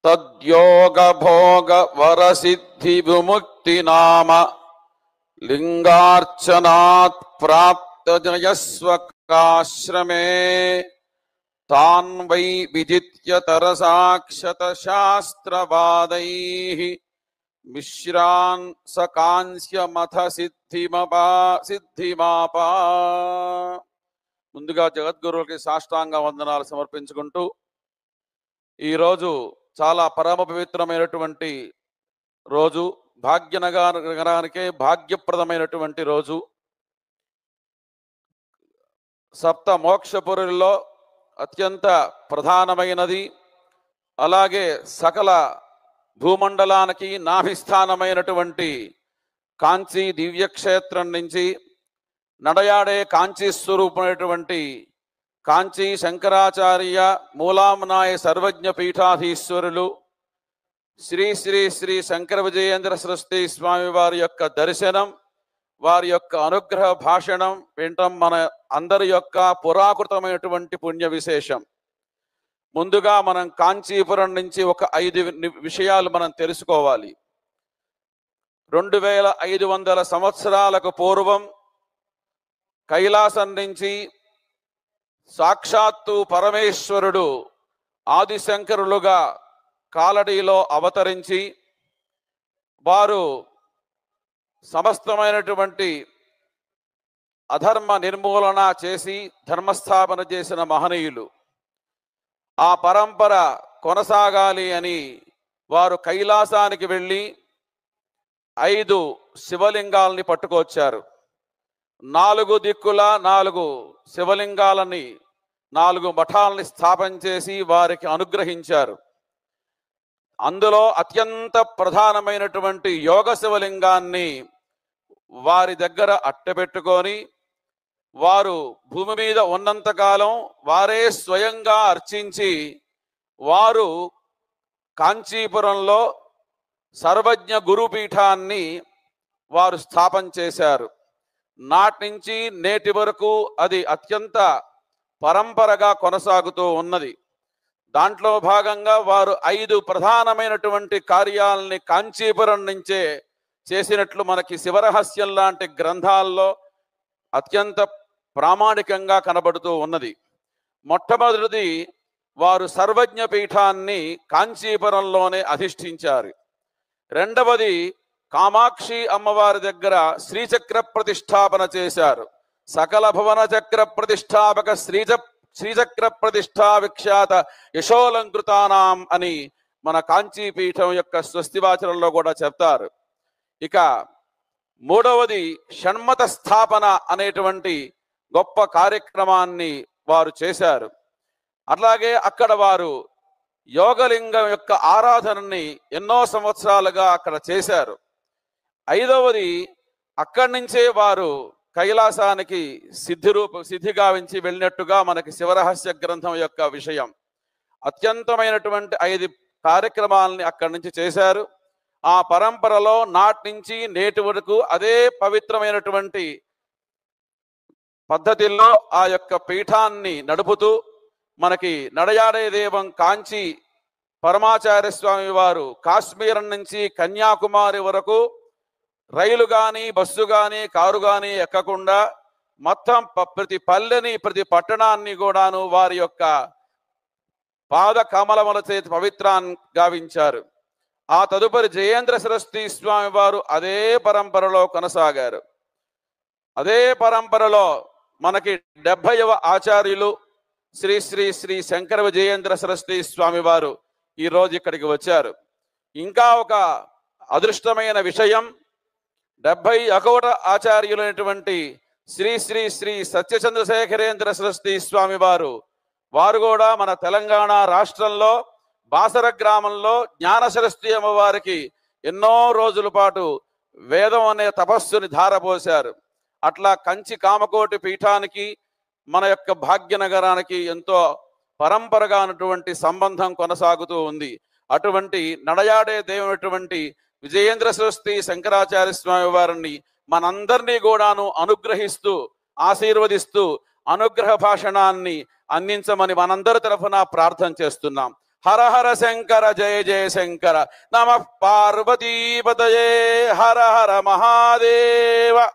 తద్యోగ భోగ వరసిద్ధి విముక్తి నామ లింగార్చనాత్ ప్రాప్త జయస్వకాశ్రమే తాన్ వై విజిత్య తరసాక్షత శాస్త్రవాదైః మిశ్రాన్ సకాంస్యమథ సిద్ధిమాపా. ముందుగా జగద్గురువులకి సాష్టాంగ వందనాలు సమర్పించుకుంటూ, ఈరోజు చాలా పరమ పవిత్రమైనటువంటి రోజు, భాగ్యనగరానికే భాగ్యప్రదమైనటువంటి రోజు. సప్త మోక్షపురుల్లో అత్యంత ప్రధానమైనది, అలాగే సకల భూమండలానికి నాభిస్థానమైనటువంటి కాంచీ దివ్యక్షేత్రం నుంచి నడయాడే కాంచీ స్వరూపమైనటువంటి కాంచీ శంకరాచార్య మూలాంనాయ సర్వజ్ఞ పీఠాధీశ్వరులు శ్రీ శ్రీ శ్రీ శంకర విజయేంద్ర సరస్వతి స్వామి వారి యొక్క దర్శనం, వారి యొక్క అనుగ్రహ భాషణం వినటం మన అందరి యొక్క పురాకృతమైనటువంటి పుణ్య విశేషం. ముందుగా మనం కాంచీపురం నుంచి ఒక 5 విషయాలు మనం తెలుసుకోవాలి. 2500 సంవత్సరాలకు పూర్వం కైలాసం నుంచి సాక్షాత్తు పరమేశ్వరుడు ఆదిశంకరులుగా కాలడీలో అవతరించి వారు సమస్తమైనటువంటి అధర్మ నిర్మూలన చేసి ధర్మస్థాపన చేసిన మహనీయులు. ఆ పరంపర కొనసాగాలి అని వారు కైలాసానికి వెళ్ళి 5 శివలింగాలని పట్టుకొచ్చారు. 4 దిక్కుల 4 శివలింగాలని 4 మఠాలని స్థాపన చేసి వారికి అనుగ్రహించారు. అందులో అత్యంత ప్రధానమైనటువంటి యోగ శివలింగాన్ని వారి దగ్గర అట్టపెట్టుకొని వారు భూమి మీద ఉన్నంతకాలం వారే స్వయంగా అర్చించి వారు కాంచీపురంలో సర్వజ్ఞ గురుపీఠాన్ని వారు స్థాపన చేశారు. నాటి నుంచి నేటి వరకు అది అత్యంత పరంపరగా కొనసాగుతూ ఉన్నది. దాంట్లో భాగంగా వారు 5 ప్రధానమైనటువంటి కార్యాలని కాంచీపురం నుంచే చేసినట్లు మనకి శివరహస్యం లాంటి గ్రంథాల్లో అత్యంత ప్రామాణికంగా కనబడుతూ ఉన్నది. మొట్టమొదటిది, వారు సర్వజ్ఞ పీఠాన్ని కాంచీపురంలోనే అధిష్ఠించారు. రెండవది, కామాక్షి అమ్మవారి దగ్గర శ్రీచక్ర ప్రతిష్టాపన చేశారు. సకల భువన చక్ర ప్రతిష్టాపక శ్రీచక్ర ప్రతిష్టా విఖ్యాత యశోలంకృతానాం అని మన కాంచీపీఠం యొక్క స్వస్తివాచనంలో కూడా చెప్తారు. ఇక మూడవది, షణ్మత స్థాపన అనేటువంటి గొప్ప కార్యక్రమాన్ని వారు చేశారు. అలాగే అక్కడ వారు యోగలింగం యొక్క ఆరాధనని ఎన్నో సంవత్సరాలుగా అక్కడ చేశారు. 5వది, అక్కడి నుంచే వారు కైలాసానికి సిద్ధి గావించి వెళ్ళినట్టుగా మనకి శివరహస్య గ్రంథం యొక్క విషయం. అత్యంతమైనటువంటి 5 కార్యక్రమాలని అక్కడి నుంచి చేశారు. ఆ పరంపరలో నాటి నుంచి నేటి వరకు అదే పవిత్రమైనటువంటి పద్ధతిలో ఆ యొక్క పీఠాన్ని నడుపుతూ మనకి నడయాడే దేవం కాంచీ పరమాచార్య స్వామి వారు కాశ్మీరం నుంచి కన్యాకుమారి వరకు రైలు కానీ బస్సు కానీ కారు కానీ ఎక్కకుండా మొత్తం ప్రతి పల్లెని ప్రతి పట్టణాన్ని కూడాను వారి యొక్క పాద కమలముల చేతి పవిత్రాన్ని గావించారు. ఆ తదుపరి జయేంద్ర సరస్వతి స్వామి వారు అదే పరంపరలో కొనసాగారు. అదే పరంపరలో మనకి 70వ ఆచార్యులు శ్రీ శ్రీ శ్రీ శంకర విజయేంద్ర సరస్వతి స్వామి వారు ఈరోజు ఇక్కడికి వచ్చారు. ఇంకా ఒక అదృష్టమైన విషయం, 71వ ఆచార్యులైనటువంటి శ్రీ శ్రీ శ్రీ సత్యచంద్రశేఖరేంద్ర సరస్వతి స్వామి వారు కూడా మన తెలంగాణ రాష్ట్రంలో బాసర గ్రామంలో జ్ఞాన సరస్వతి అమ్మవారికి ఎన్నో రోజుల పాటు వేదం అనే తపస్సుని ధారపోశారు. అట్లా కంచి కామకోటి పీఠానికి మన యొక్క భాగ్యనగరానికి ఎంతో పరంపరగా ఉన్నటువంటి సంబంధం కొనసాగుతూ ఉంది. అటువంటి నడయాడే దేవునటువంటి విజయేంద్ర సరస్వతి శంకరాచార్య స్వామి వారిని మనందరినీ కూడాను అనుగ్రహిస్తూ ఆశీర్వదిస్తూ అనుగ్రహ భాషణాన్ని అందించమని మనందరి తరఫున ప్రార్థన చేస్తున్నాం. హర హర శంకర జయ జయ శంకర. నమః పార్వతీపతయే. హర హర మహాదేవ.